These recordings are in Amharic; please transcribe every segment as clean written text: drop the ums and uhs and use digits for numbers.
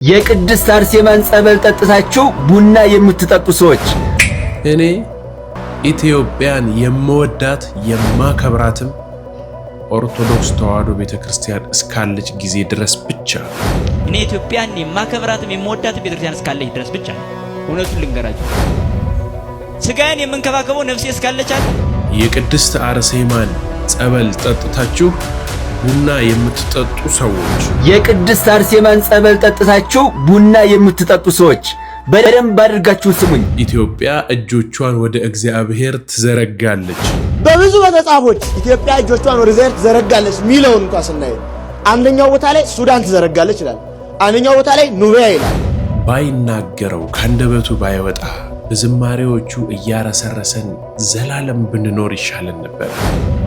የቅድስት አርሴማን ጸበል ጠጥታችሁ ቡና የምትጠጡ ሰዎች እኔ ኢትዮጵያን የምወዳት የማከብራትም ኦርቶዶክስ ተዋሕዶ ቤተክርስቲያን እስካለች ጊዜ ድረስ ብቻ። እኔ ኢትዮጵያን የማከብራትም የምወዳት ቤተክርስቲያን እስካለች ድረስ ብቻ። እውነቱን ልንገራችሁ፣ ስጋዬን የምንከባከበው ነፍሴ እስካለች አይደል? የቅድስት አርሴማን ጸበል ጠጥታችሁ ቡና የምትጠጡ ሰዎች፣ የቅድስት አርሴማን ጸበል ጠጥታችሁ ቡና የምትጠጡ ሰዎች በደንብ አድርጋችሁ ስሙኝ። ኢትዮጵያ እጆቿን ወደ እግዚአብሔር ትዘረጋለች። በብዙ መጽሐፎች ኢትዮጵያ እጆቿን ወደ እግዚአብሔር ትዘረጋለች ሚለውን እንኳን ስናይ አንደኛው ቦታ ላይ ሱዳን ትዘረጋለች ይላል፣ አንደኛው ቦታ ላይ ኑቢያ ይላል። ባይናገረው ካንደበቱ ባይወጣ በዝማሬዎቹ እያረሰረሰን ዘላለም ብንኖር ይሻለን ነበር።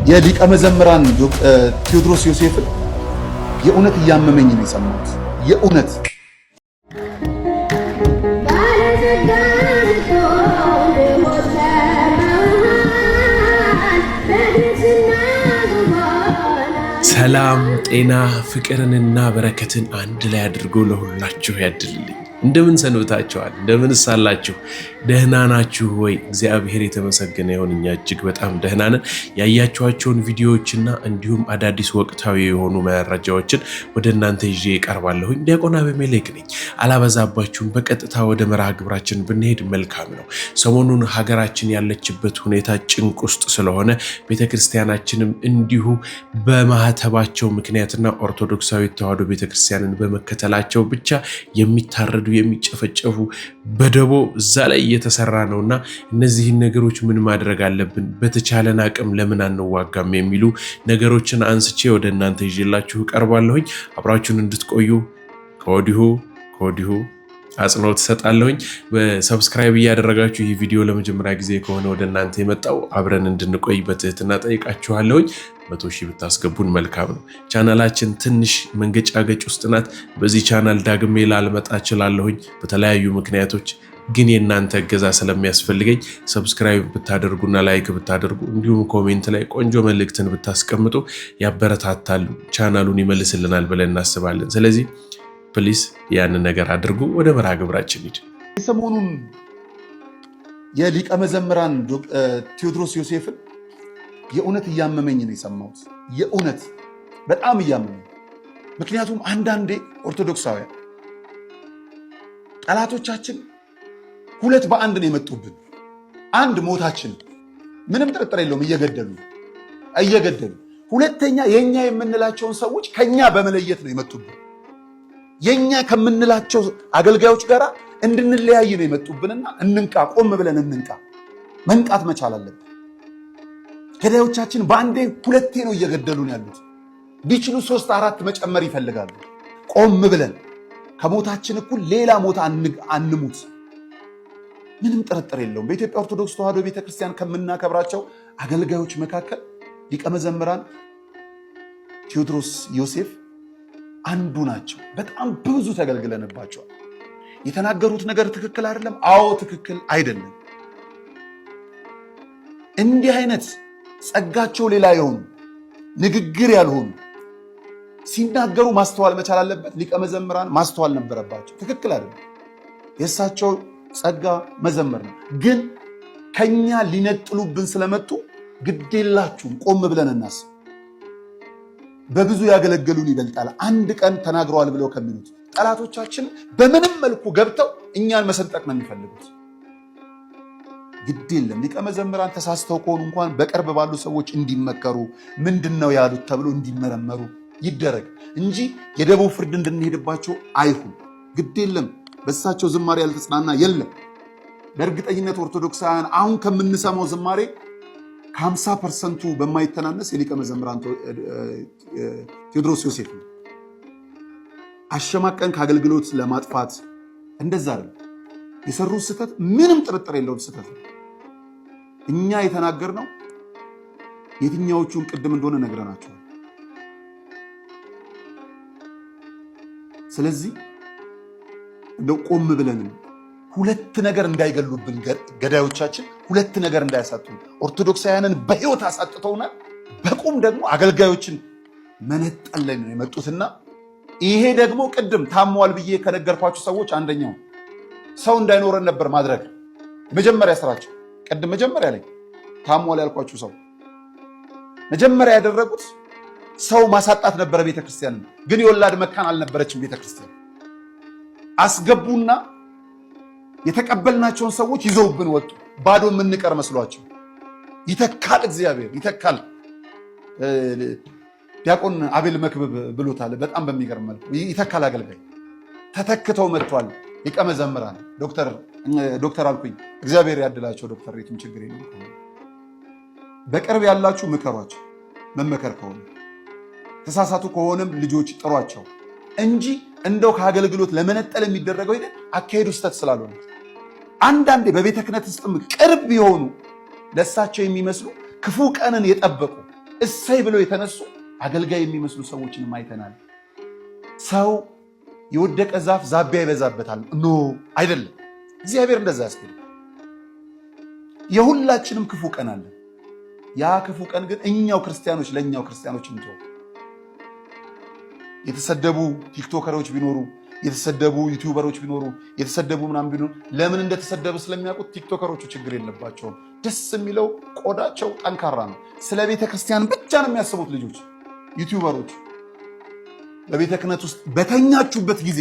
የሊቀ መዘምራን ቴዎድሮስ ዮሴፍን የእውነት እያመመኝ ነው የሰማሁት። የእውነት ሰላም፣ ጤና፣ ፍቅርንና በረከትን አንድ ላይ አድርጎ ለሁላችሁ ያድልልኝ። እንደምን ሰንብታችኋል? እንደምን ሳላችሁ? ደህና ናችሁ ወይ? እግዚአብሔር የተመሰገነ ይሁን። እኛ እጅግ በጣም ደህና ነን። ያያችኋቸውን ቪዲዮዎችና እንዲሁም አዳዲስ ወቅታዊ የሆኑ መረጃዎችን ወደ እናንተ ይዤ እቀርባለሁኝ። ዲያቆን አቤሜሌክ ነኝ። አላበዛባችሁም። በቀጥታ ወደ መርሃ ግብራችን ብንሄድ መልካም ነው። ሰሞኑን ሀገራችን ያለችበት ሁኔታ ጭንቅ ውስጥ ስለሆነ ቤተክርስቲያናችንም እንዲሁ በማህተባቸው ምክንያትና ኦርቶዶክሳዊ ተዋሕዶ ቤተክርስቲያንን በመከተላቸው ብቻ የሚታረዱ የሚጨፈጨፉ በደቦ እዛ ላይ እየተሰራ ነውና እነዚህን ነገሮች ምን ማድረግ አለብን፣ በተቻለን አቅም ለምን አንዋጋም የሚሉ ነገሮችን አንስቼ ወደ እናንተ ይዤላችሁ ቀርባለሁኝ። አብራችሁን እንድትቆዩ ከወዲሁ አጽንኦት ሰጣለሁኝ። በሰብስክራይብ እያደረጋችሁ ይህ ቪዲዮ ለመጀመሪያ ጊዜ ከሆነ ወደ እናንተ የመጣው አብረን እንድንቆይ በትህትና ጠይቃችኋለሁኝ። 100 ሺህ ብታስገቡን መልካም ነው። ቻናላችን ትንሽ መንገጫገጭ ውስጥ ናት። በዚህ ቻናል ዳግሜ ላልመጣ እችላለሁኝ በተለያዩ ምክንያቶች፣ ግን የእናንተ እገዛ ስለሚያስፈልገኝ ሰብስክራይብ ብታደርጉና ላይክ ብታደርጉ እንዲሁም ኮሜንት ላይ ቆንጆ መልእክትን ብታስቀምጡ ያበረታታሉ፣ ቻናሉን ይመልስልናል ብለን እናስባለን። ስለዚህ ፕሊስ ያንን ነገር አድርጉ። ወደ መርሃ ግብራችን ሂድ። ሰሞኑን የሊቀ መዘምራን ቴዎድሮስ ዮሴፍን የእውነት እያመመኝ ነው የሰማሁት። የእውነት በጣም እያመመኝ። ምክንያቱም አንዳንዴ ኦርቶዶክሳውያን ጠላቶቻችን ሁለት በአንድ ነው የመጡብን። አንድ ሞታችን ምንም ጥርጥር የለውም እየገደሉ፣ ሁለተኛ የኛ የምንላቸውን ሰዎች ከኛ በመለየት ነው የመጡብን። የኛ ከምንላቸው አገልጋዮች ጋር እንድንለያይ ነው የመጡብንና እንንቃ፣ ቆም ብለን እንንቃ። መንቃት መቻል አለብን። ገዳዮቻችን በአንዴ ሁለቴ ነው እየገደሉን ያሉት። ቢችሉ 3 4 መጨመር ይፈልጋሉ። ቆም ብለን ከሞታችን እኩል ሌላ ሞት አንሙት። ምንም ጥርጥር የለውም። በኢትዮጵያ ኦርቶዶክስ ተዋሕዶ ቤተክርስቲያን ከምናከብራቸው አገልጋዮች መካከል ሊቀ መዘምራን ቴዎድሮስ ዮሴፍ አንዱ ናቸው። በጣም ብዙ ተገልግለንባቸዋል። የተናገሩት ነገር ትክክል አይደለም። አዎ ትክክል አይደለም። እንዲህ አይነት ጸጋቸው ሌላ የሆኑ ንግግር ያልሆኑ ሲናገሩ ማስተዋል መቻል አለበት። ሊቀ መዘምራን ማስተዋል ነበረባቸው። ትክክል አይደለም። የእሳቸው ጸጋ መዘመር ነው። ግን ከኛ ሊነጥሉብን ስለመጡ ግዴላችሁም ቆም ብለን እናስብ። በብዙ ያገለገሉን ይበልጣል አንድ ቀን ተናግረዋል ብለው ከሚሉት ጠላቶቻችን በምንም መልኩ ገብተው እኛን መሰንጠቅ ነው የሚፈልጉት። ግድ የለም። ሊቀ መዘምራን ተሳስተው ከሆኑ እንኳን በቅርብ ባሉ ሰዎች እንዲመከሩ፣ ምንድነው ያሉት ተብሎ እንዲመረመሩ ይደረግ እንጂ የደቡብ ፍርድ እንድንሄድባቸው አይሁን። ግድ የለም። በእሳቸው ዝማሬ ያልተጽናና የለም። በእርግጠኝነት ኦርቶዶክሳውያን አሁን ከምንሰማው ዝማሬ ከ50% በማይተናነስ የሊቀ መዘምራን ቴዎድሮስ ዮሴፍ ነው። አሸማቀን ከአገልግሎት ለማጥፋት እንደዛ አይደለም። የሰሩት ስህተት ምንም ጥርጥር የለውም ስህተት ነው። እኛ የተናገርነው የትኛዎቹን ቅድም እንደሆነ ነግረናቸዋል። ስለዚህ እንደው ቆም ብለን ሁለት ነገር እንዳይገሉብን ገዳዮቻችን፣ ሁለት ነገር እንዳያሳጡን፣ ኦርቶዶክሳውያንን በሕይወት አሳጥተውናል። በቁም ደግሞ አገልጋዮችን መነጠል ላይ ነው የመጡትና ይሄ ደግሞ ቅድም ታሟል ብዬ ከነገርኳችሁ ሰዎች አንደኛው ሰው እንዳይኖረን ነበር ማድረግ መጀመሪያ ስራቸው። ቅድም መጀመሪያ ላይ ታሟል ያልኳችሁ ሰው መጀመሪያ ያደረጉት ሰው ማሳጣት ነበረ ቤተክርስቲያን። ግን የወላድ መካን አልነበረችም ቤተክርስቲያን። አስገቡና የተቀበልናቸውን ሰዎች ይዘውብን ወጡ። ባዶ የምንቀር መስሏቸው። ይተካል፣ እግዚአብሔር ይተካል። ዲያቆን አቤል መክብብ ብሎታል በጣም በሚገርም መልኩ። ይተካል አገልጋይ ተተክተው መጥቷል። ሊቀ መዘምራን ዶክተር አልኩኝ እግዚአብሔር ያድላቸው። ዶክተር ሬቱም ችግር የለም። በቅርብ ያላችሁ ምከሯቸው። መመከር ከሆነ ተሳሳቱ ከሆነም ልጆች ጥሯቸው እንጂ እንደው ከአገልግሎት ለመነጠል የሚደረገው ሄደ አካሄዱ ስህተት ስላልሆነ አንዳንዴ በቤተ ክህነት ውስጥም ቅርብ የሆኑ ለእሳቸው የሚመስሉ ክፉ ቀንን የጠበቁ እሰይ ብለው የተነሱ አገልጋይ የሚመስሉ ሰዎችንም አይተናል። ሰው የወደቀ ዛፍ ዛቢያ ይበዛበታል። ኖ አይደለም፣ እግዚአብሔር እንደዛ ያስገድ። የሁላችንም ክፉ ቀን አለ። ያ ክፉ ቀን ግን እኛው ክርስቲያኖች ለእኛው ክርስቲያኖች እንተው። የተሰደቡ ቲክቶከሮች ቢኖሩ፣ የተሰደቡ ዩቲዩበሮች ቢኖሩ፣ የተሰደቡ ምናምን ቢኖሩ ለምን እንደተሰደበ ስለሚያውቁት ቲክቶከሮቹ ችግር የለባቸውም። ደስ የሚለው ቆዳቸው ጠንካራ ነው። ስለ ቤተ ክርስቲያን ብቻ ነው የሚያስቡት ልጆች ዩቲዩበሮች። በቤተ ክህነት ውስጥ በተኛችሁበት ጊዜ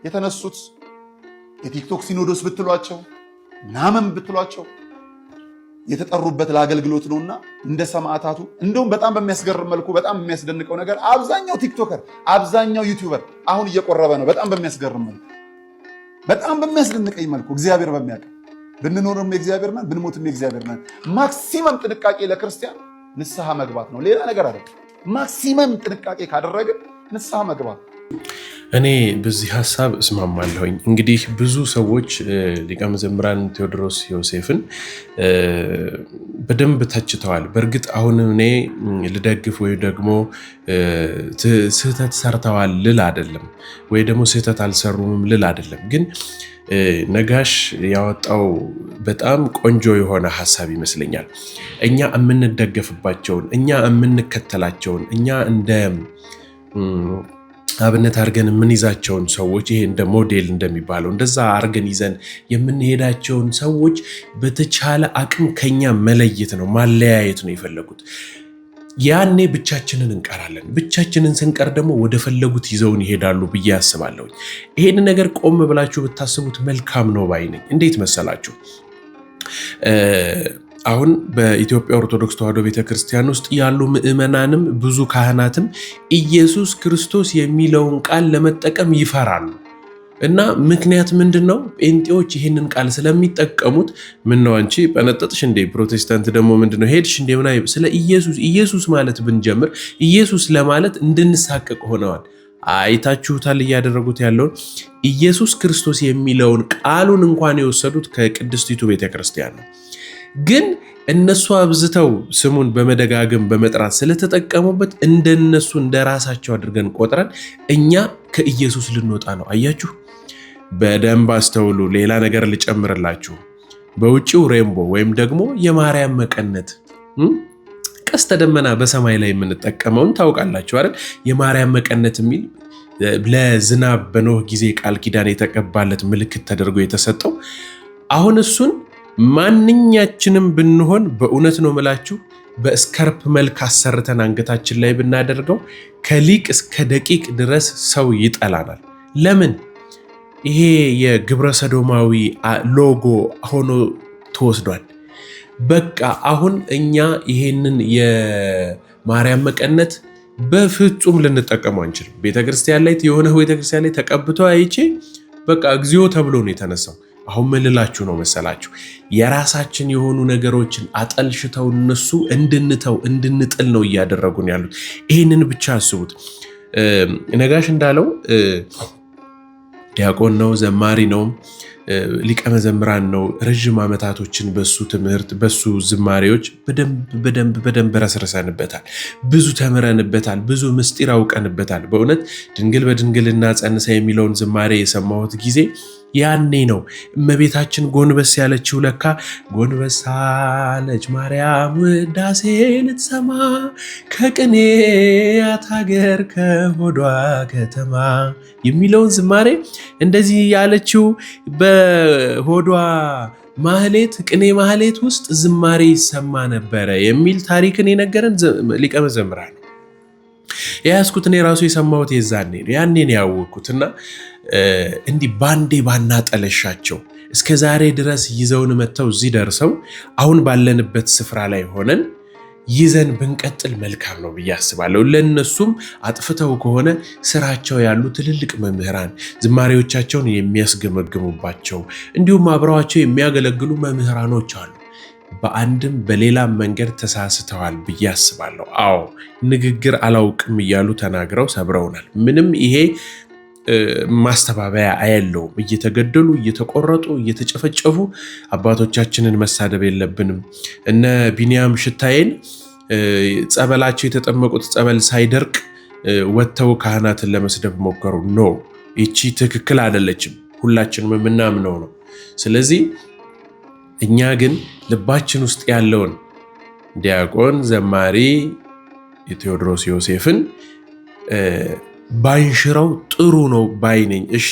የተነሱት የቲክቶክ ሲኖዶስ ብትሏቸው ምናምን ብትሏቸው የተጠሩበት ለአገልግሎት ነውና እንደ ሰማዕታቱ እንደውም በጣም በሚያስገርም መልኩ በጣም የሚያስደንቀው ነገር አብዛኛው ቲክቶከር አብዛኛው ዩቲዩበር አሁን እየቆረበ ነው። በጣም በሚያስገርም መልኩ በጣም በሚያስደንቀኝ መልኩ እግዚአብሔር በሚያውቅ ብንኖርም የእግዚአብሔር ነን ብንሞትም የእግዚአብሔር ነን። ማክሲመም ጥንቃቄ ለክርስቲያን ንስሐ መግባት ነው፣ ሌላ ነገር አይደለም። ማክሲመም ጥንቃቄ ካደረግን ንስሐ መግባት። እኔ በዚህ ሀሳብ እስማማለሁኝ። እንግዲህ ብዙ ሰዎች ሊቀ መዘምራን ቴዎድሮስ ዮሴፍን በደንብ ተችተዋል። በእርግጥ አሁን እኔ ልደግፍ ወይ ደግሞ ስህተት ሰርተዋል ልል አይደለም፣ ወይ ደግሞ ስህተት አልሰሩም ልል አይደለም። ግን ነጋሽ ያወጣው በጣም ቆንጆ የሆነ ሀሳብ ይመስለኛል። እኛ የምንደገፍባቸውን፣ እኛ የምንከተላቸውን፣ እኛ እንደ አብነት አድርገን የምንይዛቸውን ሰዎች ይሄ እንደ ሞዴል እንደሚባለው እንደዛ አድርገን ይዘን የምንሄዳቸውን ሰዎች በተቻለ አቅም ከኛ መለየት ነው፣ ማለያየት ነው የፈለጉት። ያኔ ብቻችንን እንቀራለን። ብቻችንን ስንቀር ደግሞ ወደ ፈለጉት ይዘውን ይሄዳሉ ብዬ አስባለሁ። ይሄን ነገር ቆም ብላችሁ ብታስቡት መልካም ነው ባይ ነኝ። እንዴት መሰላችሁ? አሁን በኢትዮጵያ ኦርቶዶክስ ተዋሕዶ ቤተክርስቲያን ውስጥ ያሉ ምዕመናንም ብዙ ካህናትም ኢየሱስ ክርስቶስ የሚለውን ቃል ለመጠቀም ይፈራሉ። እና ምክንያት ምንድነው? ጴንጤዎች ይህንን ቃል ስለሚጠቀሙት ምነው አንቺ በነጠጥሽ እንዴ? ፕሮቴስታንት ደግሞ ምንድነው ሄድሽ እንዴ? ምናምን ስለ ኢየሱስ ማለት ብንጀምር ኢየሱስ ለማለት እንድንሳቀቅ ሆነዋል። አይታችሁታል እያደረጉት ያለውን። ኢየሱስ ክርስቶስ የሚለውን ቃሉን እንኳን የወሰዱት ከቅድስቲቱ ቤተክርስቲያን ነው። ግን እነሱ አብዝተው ስሙን በመደጋገም በመጥራት ስለተጠቀሙበት እንደነሱ እንደራሳቸው አድርገን ቆጥረን እኛ ከኢየሱስ ልንወጣ ነው። አያችሁ፣ በደንብ አስተውሉ። ሌላ ነገር ልጨምርላችሁ። በውጪው ሬምቦ ወይም ደግሞ የማርያም መቀነት ቀስተ ደመና በሰማይ ላይ የምንጠቀመውን ታውቃላችሁ አይደል? የማርያም መቀነት የሚል ለዝናብ በኖህ ጊዜ ቃል ኪዳን የተቀባለት ምልክት ተደርጎ የተሰጠው አሁን እሱን ማንኛችንም ብንሆን በእውነት ነው ምላችሁ በስከርፕ መልክ አሰርተን አንገታችን ላይ ብናደርገው ከሊቅ እስከ ደቂቅ ድረስ ሰው ይጠላናል። ለምን? ይሄ የግብረ ሰዶማዊ ሎጎ ሆኖ ተወስዷል። በቃ አሁን እኛ ይሄንን የማርያም መቀነት በፍጹም ልንጠቀመው አንችልም። ቤተክርስቲያን ላይ የሆነ ቤተክርስቲያን ላይ ተቀብቶ አይቼ በቃ እግዚኦ ተብሎ ነው የተነሳው። አሁን ምልላችሁ ነው መሰላችሁ? የራሳችን የሆኑ ነገሮችን አጠልሽተው እነሱ እንድንጥል ነው እያደረጉን ያሉት። ይህንን ብቻ አስቡት። ነጋሽ እንዳለው ዲያቆን ነው፣ ዘማሪ ነው፣ ሊቀ መዘምራን ነው። ረዥም ዓመታቶችን በሱ ትምህርት በሱ ዝማሬዎች በደንብ ረስርሰንበታል። ብዙ ተምረንበታል። ብዙ ምስጢር አውቀንበታል። በእውነት ድንግል በድንግልና ጸንሳ የሚለውን ዝማሬ የሰማሁት ጊዜ ያኔ ነው እመቤታችን ጎንበስ ያለችው። ለካ ጎንበስ አለች ማርያም ውዳሴ ልትሰማ ከቅኔያት ሀገር ከሆዷ ከተማ የሚለውን ዝማሬ እንደዚህ ያለችው በሆዷ ማህሌት ቅኔ ማህሌት ውስጥ ዝማሬ ይሰማ ነበረ የሚል ታሪክን የነገረን ሊቀ መዘምራን ነው። የያዝኩት እኔ ራሱ የሰማሁት የዛኔ ያኔን ያወቅኩትና እንዲህ ባንዴ ባናጠለሻቸው እስከ ዛሬ ድረስ ይዘውን መጥተው እዚህ ደርሰው አሁን ባለንበት ስፍራ ላይ ሆነን ይዘን ብንቀጥል መልካም ነው ብዬ አስባለሁ። ለነሱም አጥፍተው ከሆነ ስራቸው ያሉ ትልልቅ መምህራን ዝማሬዎቻቸውን የሚያስገመግሙባቸው እንዲሁም አብረዋቸው የሚያገለግሉ መምህራኖች አሉ። በአንድም በሌላም መንገድ ተሳስተዋል ብዬ አስባለሁ። አዎ ንግግር አላውቅም እያሉ ተናግረው ሰብረውናል። ምንም ይሄ ማስተባበያ አያለውም። እየተገደሉ እየተቆረጡ እየተጨፈጨፉ አባቶቻችንን መሳደብ የለብንም። እነ ቢንያም ሽታዬን ጸበላቸው የተጠመቁት ጸበል ሳይደርቅ ወጥተው ካህናትን ለመስደብ ሞከሩ። ኖ ይቺ ትክክል አይደለችም። ሁላችንም የምናምነው ነው። ስለዚህ እኛ ግን ልባችን ውስጥ ያለውን ዲያቆን ዘማሪ የቴዎድሮስ ዮሴፍን ባንሽረው ጥሩ ነው ባይነኝ። እሺ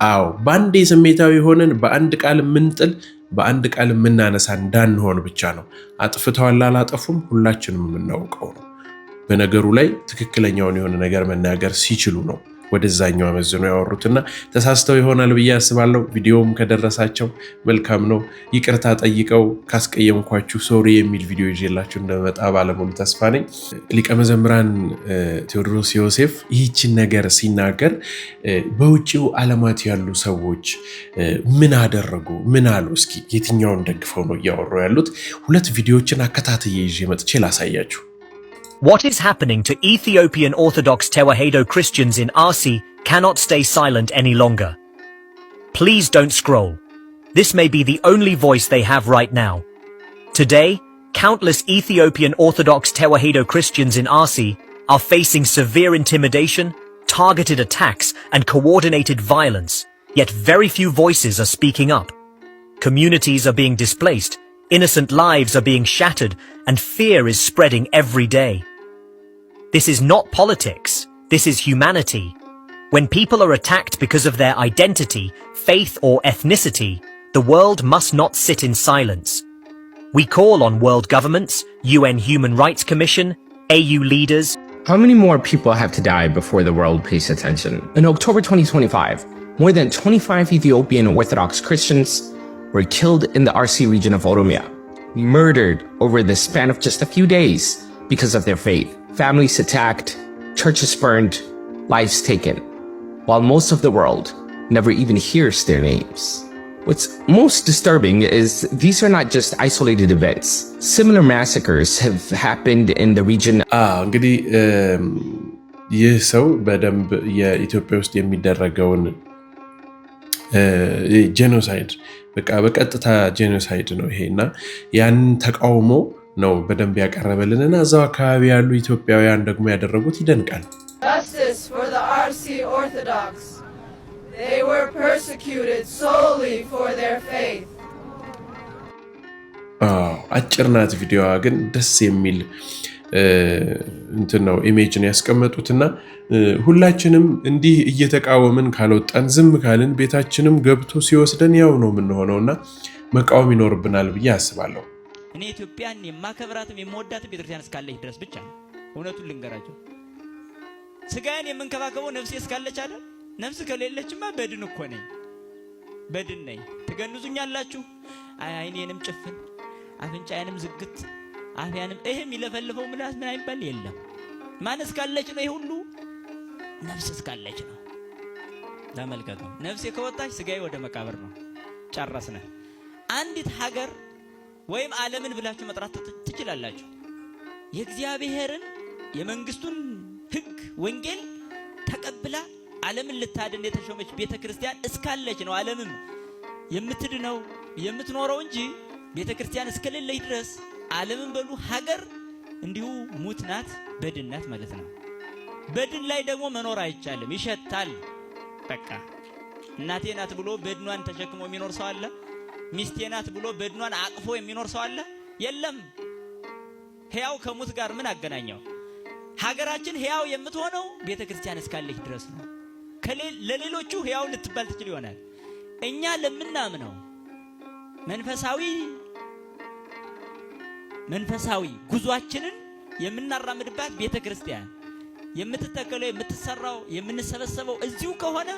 አዎ በአንዴ ስሜታዊ ሆነን በአንድ ቃል የምንጥል በአንድ ቃል የምናነሳ እንዳንሆን ብቻ ነው። አጥፍተዋል አላጠፉም ሁላችንም የምናውቀው ነው። በነገሩ ላይ ትክክለኛውን የሆነ ነገር መናገር ሲችሉ ነው ወደዛኛው አመዝኖ ያወሩትና ተሳስተው ይሆናል ብዬ አስባለሁ። ቪዲዮም ከደረሳቸው መልካም ነው። ይቅርታ ጠይቀው ካስቀየምኳችሁ ሶሪ የሚል ቪዲዮ ይዤላችሁ እንደመጣ ባለሙሉ ተስፋ ነኝ። ሊቀ መዘምራን ቴዎድሮስ ዮሴፍ ይህችን ነገር ሲናገር በውጭው ዓለማት ያሉ ሰዎች ምን አደረጉ ምን አሉ? እስኪ የትኛውን ደግፈው ነው እያወሩ ያሉት? ሁለት ቪዲዮዎችን አከታትዬ ይዤ መጥቼ ላሳያችሁ። What is happening to Ethiopian Orthodox Tewahedo Christians in Arsi cannot stay silent any longer. Please don't scroll. This may be the only voice they have right now. Today, countless Ethiopian Orthodox Tewahedo Christians in Arsi are facing severe intimidation, targeted attacks, and coordinated violence, yet very few voices are speaking up. Communities are being displaced, innocent lives are being shattered, and fear is spreading every day. This is not politics, this is humanity. When people are attacked because of their identity, faith or ethnicity, the world must not sit in silence. We call on world governments, UN Human Rights Commission, AU leaders. How many more people have to die before the world pays attention? In October 2025, more than 25 Ethiopian Orthodox Christians were killed in the Arsi region of Oromia, murdered over the span of just a few days because of their faith. Families attacked, churches burned, lives taken, while most of the world never even hears their names. What's most disturbing is these are not just isolated events. Similar massacres have happened in the region. እንግዲህ ይህ ሰው በደንብ የኢትዮጵያ ውስጥ የሚደረገውን ጄኖሳይድ በቀጥታ ጄኖሳይድ ነው ይሄና ያን ተቃውሞ ነው በደንብ ያቀረበልንና እዛው አካባቢ ያሉ ኢትዮጵያውያን ደግሞ ያደረጉት ይደንቃል። Justice for the RC Orthodox. They were persecuted solely for their faith. አጭር ናት ቪዲዮዋ ግን ደስ የሚል እንትን ነው ኢሜጅን ያስቀመጡትና ሁላችንም እንዲህ እየተቃወምን ካልወጣን ዝም ካልን ቤታችንም ገብቶ ሲወስደን ያው ነው የምንሆነውና መቃወም ይኖርብናል ብዬ አስባለሁ። እኔ ኢትዮጵያን የማከብራትም የምወዳትም ቤተክርስቲያን እስካለች ድረስ ብቻ ነው። እውነቱን ልንገራችሁ ስጋዬን የምንከባከበው ነፍሴ እስካለች አይደል? ነፍስ ከሌለችማ በድን እኮ ነኝ፣ በድን ነኝ። ትገንዙኛላችሁ። አይኔንም ጭፍን አፍንጫዬንም ዝግት አፍያንም ይሄም ይለፈልፈው ምላስ ምን አይባል የለም። ማን እስካለች ነው? ይሄ ሁሉ ነፍስ እስካለች ነው። ተመልከቱ። ነፍሴ ከወጣች ስጋዬ ወደ መቃብር ነው። ጨረስነ። አንዲት ሀገር ወይም ዓለምን ብላችሁ መጥራት ትችላላችሁ። የእግዚአብሔርን የመንግስቱን ሕግ ወንጌል ተቀብላ ዓለምን ልታድን የተሾመች ቤተክርስቲያን እስካለች ነው ዓለምም የምትድነው የምትኖረው እንጂ ቤተክርስቲያን እስከሌለች ድረስ ዓለምን በሉ ሀገር እንዲሁ ሙት ናት፣ በድን ናት ማለት ነው። በድን ላይ ደግሞ መኖር አይቻልም፣ ይሸታል። በቃ እናቴ ናት ብሎ በድኗን ተሸክሞ የሚኖር ሰው አለ? ሚስቴ ናት ብሎ በድኗን አቅፎ የሚኖር ሰው አለ? የለም። ሕያው ከሙት ጋር ምን አገናኘው? ሀገራችን ሕያው የምትሆነው ቤተክርስቲያን እስካለች ድረስ ነው። ለሌሎቹ ሕያው ልትባል ትችል ይሆናል። እኛ ለምናምነው መንፈሳዊ ጉዟችንን የምናራምድባት ቤተክርስቲያን የምትተከለው የምትሰራው የምንሰበሰበው እዚሁ ከሆነ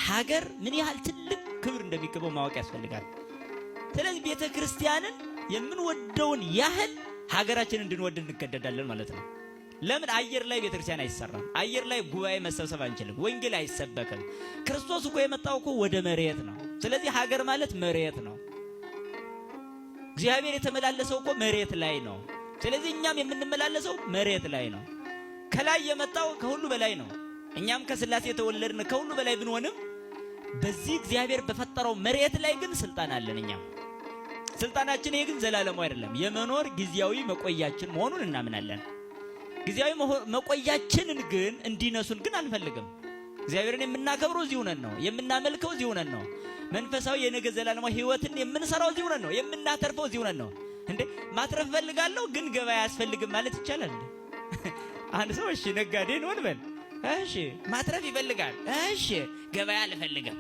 ሀገር ምን ያህል ትልቅ ክብር እንደሚገባው ማወቅ ያስፈልጋል። ስለዚህ ቤተክርስቲያንን የምንወደውን ያህል ሀገራችንን እንድንወድ እንገደዳለን ማለት ነው። ለምን አየር ላይ ቤተክርስቲያን አይሰራም? አየር ላይ ጉባኤ መሰብሰብ አንችልም። ወንጌል አይሰበክም። ክርስቶስ እኮ የመጣው እኮ ወደ መሬት ነው። ስለዚህ ሀገር ማለት መሬት ነው። እግዚአብሔር የተመላለሰው እኮ መሬት ላይ ነው። ስለዚህ እኛም የምንመላለሰው መሬት ላይ ነው። ከላይ የመጣው ከሁሉ በላይ ነው። እኛም ከስላሴ የተወለድን ከሁሉ በላይ ብንሆንም በዚህ እግዚአብሔር በፈጠረው መሬት ላይ ግን ስልጣን አለን። እኛም ስልጣናችን ይሄ ግን ዘላለሙ አይደለም፣ የመኖር ጊዜያዊ መቆያችን መሆኑን እናምናለን። ጊዜያዊ መቆያችንን ግን እንዲነሱን ግን አንፈልግም። እግዚአብሔርን የምናከብረው እዚሁ ነን ነው፣ የምናመልከው እዚሁ ነን ነው። መንፈሳዊ የነገ ዘላለማዊ ህይወትን የምንሰራው እዚሁ ነን ነው፣ የምናተርፈው እዚሁ ነን ነው። እንዴ ማትረፍ ፈልጋለሁ ግን ገበያ ያስፈልግም ማለት ይቻላል? አንድ ሰው እሺ ነጋዴ ነው እንበል፣ እሺ ማትረፍ ይፈልጋል፣ እሺ ገበያ አልፈልግም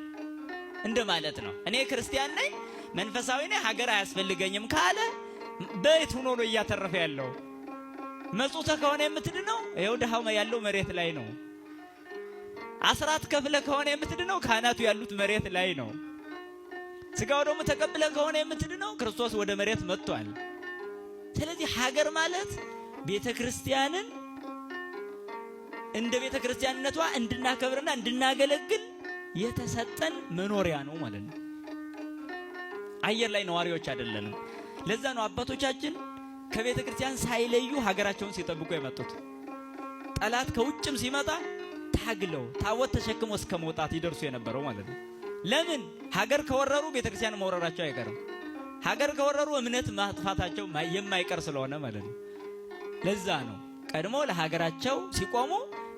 እንደማለት ነው። እኔ ክርስቲያን ነኝ መንፈሳዊ ነኝ ሀገር አያስፈልገኝም ካለ በየት ሆኖ ነው እያተረፈ ያለው? መጽውተ ከሆነ የምትድነው ይኸው ድሃው ያለው መሬት ላይ ነው። አስራት ከፍለ ከሆነ የምትድነው ካህናቱ ያሉት መሬት ላይ ነው። ስጋው ደግሞ ተቀብለ ከሆነ የምትድነው ክርስቶስ ወደ መሬት መጥቷል። ስለዚህ ሀገር ማለት ቤተክርስቲያንን እንደ ቤተክርስቲያንነቷ እንድናከብርና እንድናገለግል የተሰጠን መኖሪያ ነው ማለት ነው። አየር ላይ ነዋሪዎች አይደለንም። ለዛ ነው አባቶቻችን ከቤተክርስቲያን ሳይለዩ ሀገራቸውን ሲጠብቁ የመጡት። ጠላት ከውጭም ሲመጣ ታግለው ታቦት ተሸክሞ እስከ መውጣት ይደርሱ የነበረው ማለት ነው። ለምን? ሀገር ከወረሩ ቤተክርስቲያን መውረራቸው አይቀርም። ሀገር ከወረሩ እምነት ማጥፋታቸው የማይቀር ስለሆነ ማለት ነው። ለዛ ነው ቀድሞ ለሀገራቸው ሲቆሙ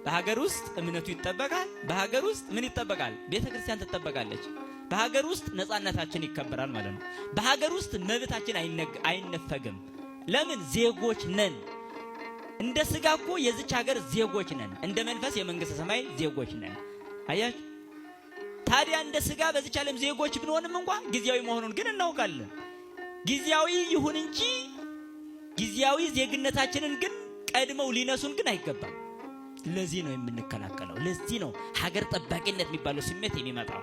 በሀገር ውስጥ እምነቱ ይጠበቃል። በሀገር ውስጥ ምን ይጠበቃል? ቤተክርስቲያን ትጠበቃለች። በሀገር ውስጥ ነፃነታችን ይከበራል ማለት ነው። በሀገር ውስጥ መብታችን አይነፈግም። ለምን? ዜጎች ነን። እንደ ስጋ እኮ የዚች ሀገር ዜጎች ነን፣ እንደ መንፈስ የመንግስተ ሰማይ ዜጎች ነን። አያችሁ? ታዲያ እንደ ስጋ በዚች ዓለም ዜጎች ብንሆንም እንኳን ጊዜያዊ መሆኑን ግን እናውቃለን። ጊዜያዊ ይሁን እንጂ ጊዜያዊ ዜግነታችንን ግን ቀድመው ሊነሱን ግን አይገባም። ለዚህ ነው የምንከላከለው። ለዚህ ነው ሀገር ጠባቂነት የሚባለው ስሜት የሚመጣው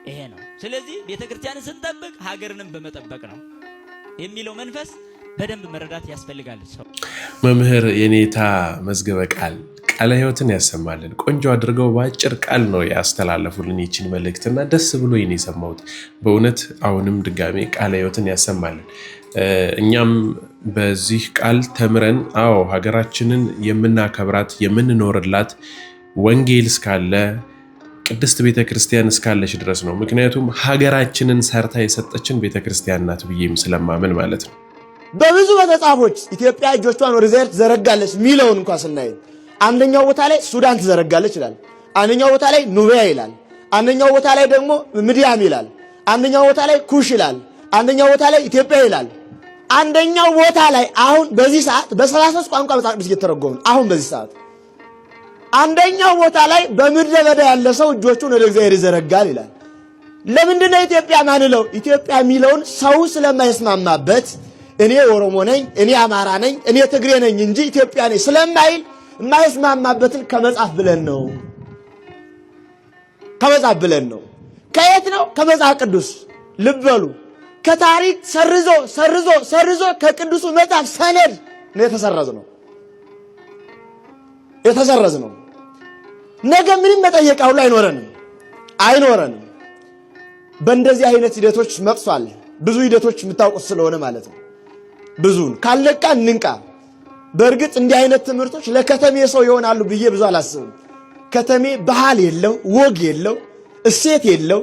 ይሄ ነው። ስለዚህ ቤተክርስቲያንን ስንጠብቅ ሀገርንም በመጠበቅ ነው የሚለው መንፈስ በደንብ መረዳት ያስፈልጋል። ሰው መምህር የኔታ መዝገበ ቃለ ሕይወትን ያሰማልን። ቆንጆ አድርገው በአጭር ቃል ነው ያስተላለፉልን ይችን መልእክትና ደስ ብሎ ይኔ የሰማሁት በእውነት። አሁንም ድጋሜ ቃለ ሕይወትን ያሰማልን። እኛም በዚህ ቃል ተምረን ሀገራችንን የምናከብራት የምንኖርላት ወንጌል እስካለ ቅድስት ቤተክርስቲያን እስካለች ድረስ ነው። ምክንያቱም ሀገራችንን ሰርታ የሰጠችን ቤተክርስቲያን ናት ብዬም ስለማመን ማለት ነው። በብዙ መጽሐፎች ኢትዮጵያ እጆቿን ወደ እግዚአብሔር ትዘረጋለች ሚለውን እንኳን ስናይ አንደኛው ቦታ ላይ ሱዳን ትዘረጋለች ይላል፣ አንደኛው ቦታ ላይ ኑቢያ ይላል፣ አንደኛው ቦታ ላይ ደግሞ ምድያም ይላል፣ አንደኛው ቦታ ላይ ኩሽ ይላል፣ አንደኛው ቦታ ላይ ኢትዮጵያ ይላል። አንደኛው ቦታ ላይ አሁን በዚህ ሰዓት በ33 ቋንቋ መጽሐፍ ቅዱስ እየተረጎመ አሁን በዚህ ሰዓት አንደኛው ቦታ ላይ በምድረ በዳ ያለ ሰው እጆቹን ወደ እግዚአብሔር ይዘረጋል ይላል። ለምንድን ነው ኢትዮጵያ ማንለው? ኢትዮጵያ የሚለውን ሰው ስለማይስማማበት እኔ ኦሮሞ ነኝ፣ እኔ አማራ ነኝ፣ እኔ ትግሬ ነኝ እንጂ ኢትዮጵያ ነኝ ስለማይል የማይስማማበትን ከመጽሐፍ ብለን ነው። ከመጽሐፍ ብለን ነው። ከየት ነው? ከመጽሐፍ ቅዱስ። ልብ በሉ። ከታሪክ ሰርዞ ከቅዱሱ መጽሐፍ ሰነድ ነው የተሰረዝ ነው። ነገ ምንም መጠየቅ ሁሉ አይኖረንም። በእንደዚህ አይነት ሂደቶች መጥቷል። ብዙ ሂደቶች የምታውቁት ስለሆነ ማለት ነው። ብዙን ካልነቃ እንንቃ። በእርግጥ እንዲህ አይነት ትምህርቶች ለከተሜ ሰው ይሆናሉ ብዬ ብዙ አላስብም። ከተሜ ባህል የለው፣ ወግ የለው፣ እሴት የለው፣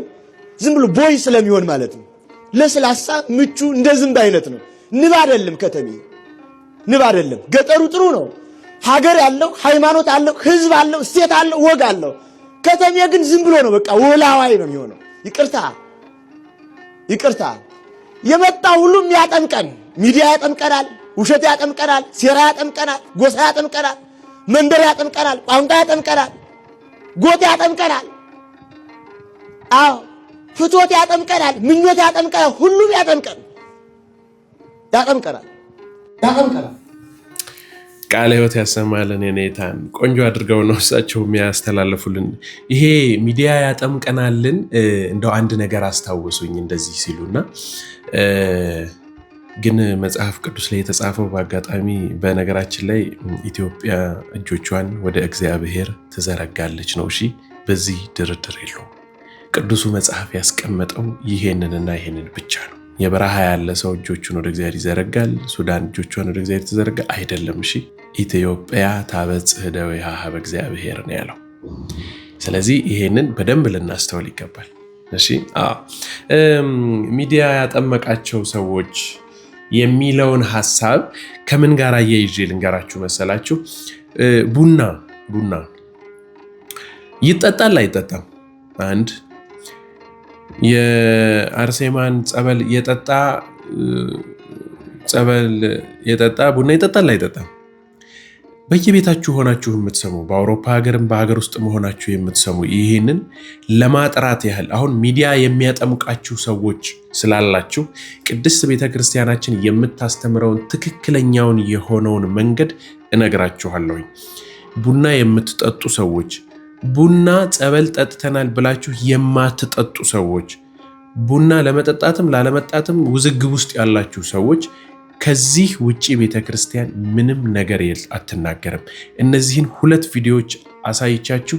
ዝም ብሎ ቦይ ስለሚሆን ማለት ነው። ለስላሳ ምቹ እንደ ዝንብ አይነት ነው። ንብ አይደለም ከተሜ፣ ንብ አይደለም። ገጠሩ ጥሩ ነው። ሀገር ያለው ሃይማኖት አለው፣ ህዝብ አለው፣ እሴት አለው፣ ወግ አለው። ከተሜ ግን ዝም ብሎ ነው በቃ ወላዋይ ነው የሚሆነው። ይቅርታ የመጣ ሁሉም ያጠምቀን፣ ሚዲያ ያጠምቀናል፣ ውሸት ያጠምቀናል፣ ሴራ ያጠምቀናል፣ ጎሳ ያጠምቀናል፣ መንደር ያጠምቀናል፣ ቋንቋ ያጠምቀናል፣ ጎጥ ያጠምቀናል፣ ፍትወት ያጠምቀናል፣ ምኞት ያጠምቀናል፣ ሁሉም ያጠምቀናል። ቃለ ሕይወት ያሰማልን። የኔታን ቆንጆ አድርገው ነው እሳቸው የሚያስተላልፉልን። ይሄ ሚዲያ ያጠምቀናልን እንደው አንድ ነገር አስታወሱኝ እንደዚህ ሲሉና ግን መጽሐፍ ቅዱስ ላይ የተጻፈው በአጋጣሚ በነገራችን ላይ ኢትዮጵያ እጆቿን ወደ እግዚአብሔር ትዘረጋለች ነው። እሺ በዚህ ድርድር የለውም። ቅዱሱ መጽሐፍ ያስቀመጠው ይሄንንና ይሄንን ብቻ ነው። የበረሃ ያለ ሰው እጆቹን ወደ እግዚአብሔር ይዘረጋል፣ ሱዳን እጆቿን ወደ እግዚአብሔር ትዘረጋ አይደለም። እሺ ኢትዮጵያ ታበጽሕ እደዊሃ ኀበ እግዚአብሔር ነው ያለው። ስለዚህ ይሄንን በደንብ ልናስተውል ይገባል። እሺ ሚዲያ ያጠመቃቸው ሰዎች የሚለውን ሐሳብ ከምን ጋር አያይዤ ልንገራችሁ መሰላችሁ? ቡና ይጠጣል አይጠጣም? አንድ የአርሴማን ጸበል የጠጣ ቡና ይጠጣል አይጠጣም? በየቤታችሁ ሆናችሁ የምትሰሙ በአውሮፓ ሀገርም በሀገር ውስጥ መሆናችሁ የምትሰሙ ይህንን ለማጥራት ያህል አሁን ሚዲያ የሚያጠምቃችሁ ሰዎች ስላላችሁ ቅድስት ቤተክርስቲያናችን የምታስተምረውን ትክክለኛውን የሆነውን መንገድ እነግራችኋለሁ። ቡና የምትጠጡ ሰዎች፣ ቡና ጸበል ጠጥተናል ብላችሁ የማትጠጡ ሰዎች፣ ቡና ለመጠጣትም ላለመጣትም ውዝግብ ውስጥ ያላችሁ ሰዎች ከዚህ ውጪ ቤተክርስቲያን ምንም ነገር አትናገርም። እነዚህን ሁለት ቪዲዮዎች አሳይቻችሁ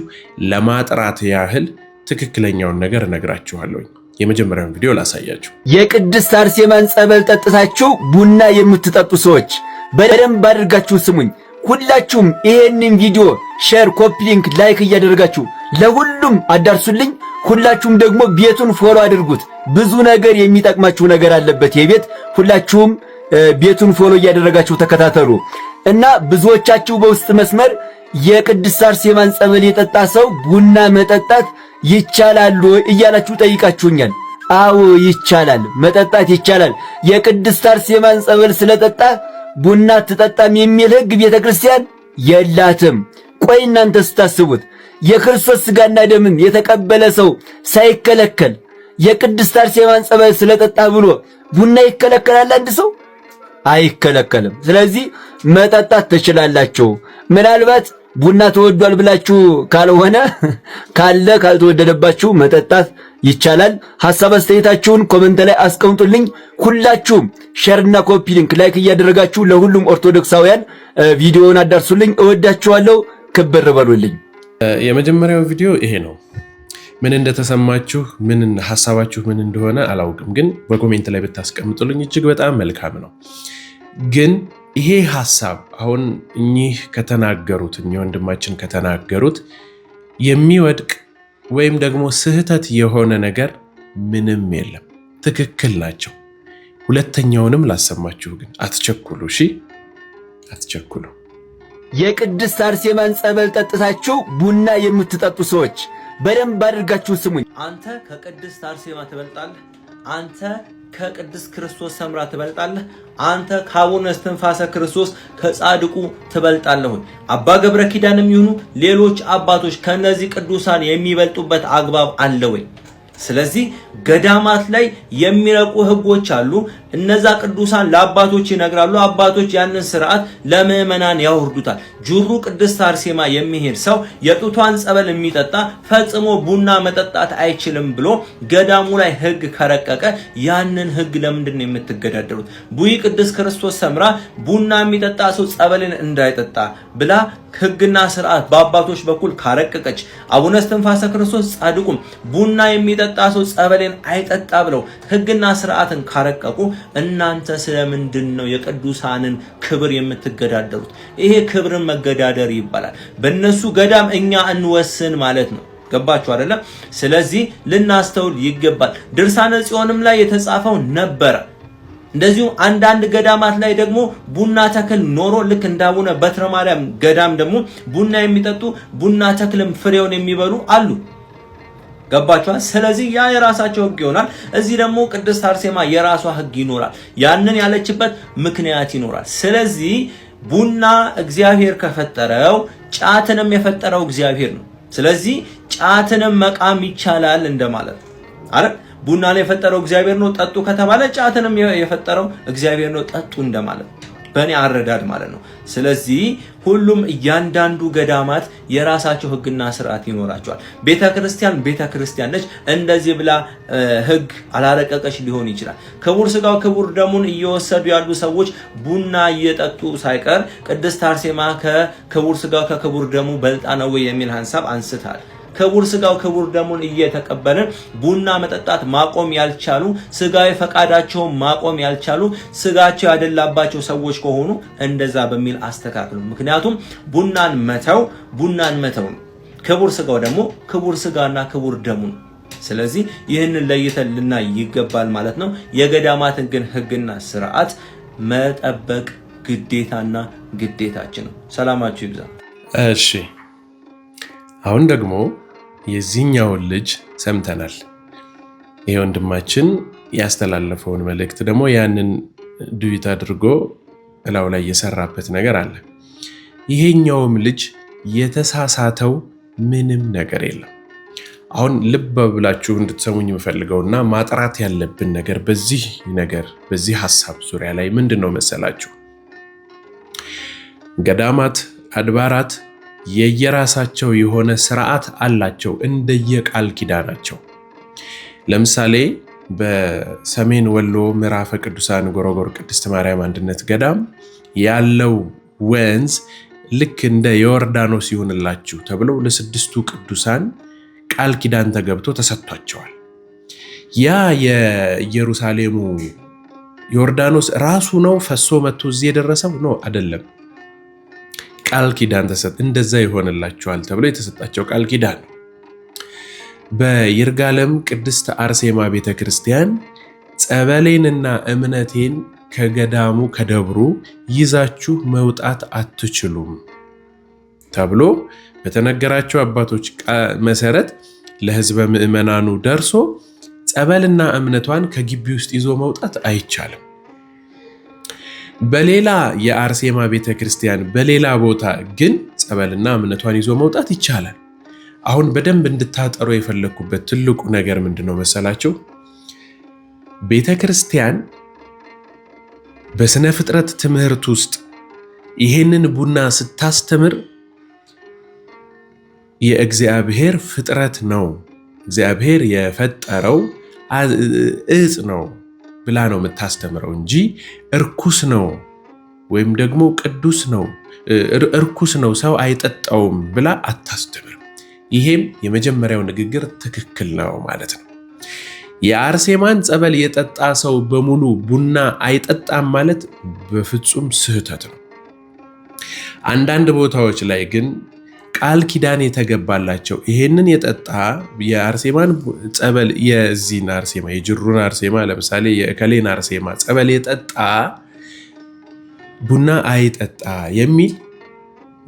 ለማጥራት ያህል ትክክለኛውን ነገር እነግራችኋለሁ። የመጀመሪያውን ቪዲዮ ላሳያችሁ። የቅድስት አርሴማን ጸበል ጠጥታችሁ ቡና የምትጠጡ ሰዎች በደንብ አድርጋችሁ ስሙኝ። ሁላችሁም ይሄንን ቪዲዮ ሼር፣ ኮፒ ሊንክ፣ ላይክ እያደረጋችሁ ለሁሉም አዳርሱልኝ። ሁላችሁም ደግሞ ቤቱን ፎሎ አድርጉት። ብዙ ነገር የሚጠቅማችሁ ነገር አለበት የቤት ሁላችሁም ቤቱን ፎሎ እያደረጋችሁ ተከታተሉ። እና ብዙዎቻችሁ በውስጥ መስመር የቅድስት አርሴማን ጸበል የጠጣ ሰው ቡና መጠጣት ይቻላል እያላችሁ ጠይቃችሁኛል። አዎ ይቻላል፣ መጠጣት ይቻላል። የቅድስት አርሴማን ጸበል ስለጠጣ ቡና ትጠጣም የሚል ሕግ ቤተክርስቲያን የላትም። ቆይ እናንተ ስታስቡት የክርስቶስ ሥጋና ደምን የተቀበለ ሰው ሳይከለከል የቅድስት አርሴማን ጸበል ስለጠጣ ብሎ ቡና ይከለከላል? አንድ ሰው አይከለከልም። ስለዚህ መጠጣት ትችላላችሁ። ምናልባት ቡና ተወዷል ብላችሁ ካልሆነ ካልተወደደባችሁ መጠጣት ይቻላል። ሐሳብ አስተያየታችሁን ኮሜንት ላይ አስቀምጡልኝ። ሁላችሁም ሼርና ኮፒ ሊንክ ላይክ እያደረጋችሁ ለሁሉም ኦርቶዶክሳውያን ቪዲዮውን አዳርሱልኝ። እወዳችኋለሁ። ክብር በሉልኝ። የመጀመሪያው ቪዲዮ ይሄ ነው። ምን እንደተሰማችሁ ሐሳባችሁ ምን እንደሆነ አላውቅም፣ ግን በኮሜንት ላይ ብታስቀምጡልኝ እጅግ በጣም መልካም ነው። ግን ይሄ ሐሳብ አሁን እኚህ ወንድማችን ከተናገሩት የሚወድቅ ወይም ደግሞ ስህተት የሆነ ነገር ምንም የለም። ትክክል ናቸው። ሁለተኛውንም ላሰማችሁ፣ ግን አትቸኩሉ። እሺ አትቸኩሉ። የቅድስት አርሴማን ጸበል ጠጥታችሁ ቡና የምትጠጡ ሰዎች በደንብ አድርጋችሁ ስሙኝ። አንተ ከቅድስት አርሴማ ትበልጣለህ። አንተ ከቅድስት ክርስቶስ ሰምራ ትበልጣለህ። አንተ ከአቡነ እስትንፋሰ ክርስቶስ ከጻድቁ ትበልጣለህ። አባ ገብረ ኪዳንም ይሁኑ ሌሎች አባቶች ከነዚህ ቅዱሳን የሚበልጡበት አግባብ አለ ወይ? ስለዚህ ገዳማት ላይ የሚረቁ ህጎች አሉ። እነዛ ቅዱሳን ለአባቶች ይነግራሉ። አባቶች ያንን ስርዓት ለምዕመናን ያወርዱታል። ጁሩ ቅድስት አርሴማ የሚሄድ ሰው የጡቷን ጸበል የሚጠጣ ፈጽሞ ቡና መጠጣት አይችልም ብሎ ገዳሙ ላይ ህግ ከረቀቀ ያንን ህግ ለምንድን ነው የምትገዳደሩት? ቡይ ቅድስት ክርስቶስ ሰምራ ቡና የሚጠጣ ሰው ጸበልን እንዳይጠጣ ብላ ህግና ስርዓት በአባቶች በኩል ካረቀቀች፣ አቡነ እስትንፋሰ ክርስቶስ ጻድቁም ቡና የሚጠጣ ሰው ጸበልን አይጠጣ ብለው ህግና ስርዓትን ካረቀቁ እናንተ ስለምንድን ነው የቅዱሳንን ክብር የምትገዳደሩት? ይሄ ክብርን መገዳደር ይባላል። በእነሱ ገዳም እኛ እንወስን ማለት ነው። ገባችሁ አይደለም? ስለዚህ ልናስተውል ይገባል። ድርሳነ ጽዮንም ላይ የተጻፈው ነበረ። እንደዚሁ አንዳንድ ገዳማት ላይ ደግሞ ቡና ተክል ኖሮ ልክ እንደ አቡነ በትረ ማርያም ገዳም ደግሞ ቡና የሚጠጡ ቡና ተክልም ፍሬውን የሚበሉ አሉ። ገባችኋል? ስለዚህ ያ የራሳቸው ህግ ይሆናል። እዚህ ደግሞ ቅድስት አርሴማ የራሷ ህግ ይኖራል። ያንን ያለችበት ምክንያት ይኖራል። ስለዚህ ቡና እግዚአብሔር ከፈጠረው ጫትንም የፈጠረው እግዚአብሔር ነው። ስለዚህ ጫትንም መቃም ይቻላል እንደማለት አይደል? ቡናን የፈጠረው እግዚአብሔር ነው ጠጡ ከተባለ ጫትንም የፈጠረው እግዚአብሔር ነው ጠጡ እንደማለት በእኔ አረዳድ ማለት ነው። ስለዚህ ሁሉም እያንዳንዱ ገዳማት የራሳቸው ህግና ስርዓት ይኖራቸዋል። ቤተክርስቲያን ነች። እንደዚህ ብላ ህግ አላረቀቀች ሊሆን ይችላል። ክቡር ስጋው ክቡር ደሙን እየወሰዱ ያሉ ሰዎች ቡና እየጠጡ ሳይቀር ቅድስት አርሴማ ከክቡር ስጋው ከክቡር ደሙ በልጣ ነው የሚል ሐሳብ አንስታል። ክቡር ስጋው ክቡር ደሙን እየተቀበልን ቡና መጠጣት ማቆም ያልቻሉ ስጋዊ ፈቃዳቸውን ማቆም ያልቻሉ ስጋቸው ያደላባቸው ሰዎች ከሆኑ እንደዛ በሚል አስተካክሉ። ምክንያቱም ቡናን መተው ነው። ክቡር ስጋው ደግሞ ክቡር ስጋና ክቡር ደሙ ነው። ስለዚህ ይህንን ለይተን ልናይ ይገባል ማለት ነው። የገዳማትን ግን ህግና ስርዓት መጠበቅ ግዴታና ግዴታችን ነው። ሰላማችሁ ይብዛ። እሺ አሁን ደግሞ የዚህኛውን ልጅ ሰምተናል። ይሄ ወንድማችን ያስተላለፈውን መልእክት ደግሞ ያንን ዱዊት አድርጎ እላው ላይ የሰራበት ነገር አለ። ይሄኛውም ልጅ የተሳሳተው ምንም ነገር የለም። አሁን ልብ ብላችሁ እንድትሰሙኝ የምፈልገውና ማጥራት ያለብን ነገር በዚህ ሐሳብ ዙሪያ ላይ ምንድነው መሰላችሁ? ገዳማት አድባራት የየራሳቸው የሆነ ስርዓት አላቸው እንደየቃል ኪዳናቸው። ለምሳሌ በሰሜን ወሎ ምዕራፈ ቅዱሳን ጎረጎር ቅድስት ማርያም አንድነት ገዳም ያለው ወንዝ ልክ እንደ ዮርዳኖስ ይሆንላችሁ ተብለው ለስድስቱ ቅዱሳን ቃል ኪዳን ተገብቶ ተሰጥቷቸዋል። ያ የኢየሩሳሌሙ ዮርዳኖስ ራሱ ነው ፈሶ መጥቶ እዚህ የደረሰው ነው አይደለም። ቃል ኪዳን ተሰጥ እንደዛ ይሆንላችኋል ተብሎ የተሰጣቸው ቃል ኪዳን። በይርጋለም ቅድስት አርሴማ ቤተክርስቲያን ጸበሌንና እምነቴን ከገዳሙ ከደብሩ ይዛችሁ መውጣት አትችሉም ተብሎ በተነገራቸው አባቶች መሰረት ለህዝበ ምዕመናኑ ደርሶ ጸበልና እምነቷን ከግቢ ውስጥ ይዞ መውጣት አይቻልም። በሌላ የአርሴማ ቤተክርስቲያን በሌላ ቦታ ግን ጸበልና እምነቷን ይዞ መውጣት ይቻላል። አሁን በደንብ እንድታጠሩ የፈለኩበት ትልቁ ነገር ምንድነው መሰላችሁ? ቤተክርስቲያን በስነ ፍጥረት ትምህርት ውስጥ ይሄንን ቡና ስታስተምር የእግዚአብሔር ፍጥረት ነው፣ እግዚአብሔር የፈጠረው እጽ ነው ብላ ነው የምታስተምረው እንጂ እርኩስ ነው ወይም ደግሞ ቅዱስ ነው እርኩስ ነው ሰው አይጠጣውም ብላ አታስተምርም። ይሄም የመጀመሪያው ንግግር ትክክል ነው ማለት ነው። የአርሴማን ጸበል የጠጣ ሰው በሙሉ ቡና አይጠጣም ማለት በፍጹም ስህተት ነው። አንዳንድ ቦታዎች ላይ ግን ቃል ኪዳን የተገባላቸው ይሄንን የጠጣ የአርሴማን ጸበል የዚህን አርሴማ የጅሩን አርሴማ ለምሳሌ የእከሌን አርሴማ ጸበል የጠጣ ቡና አይጠጣ የሚል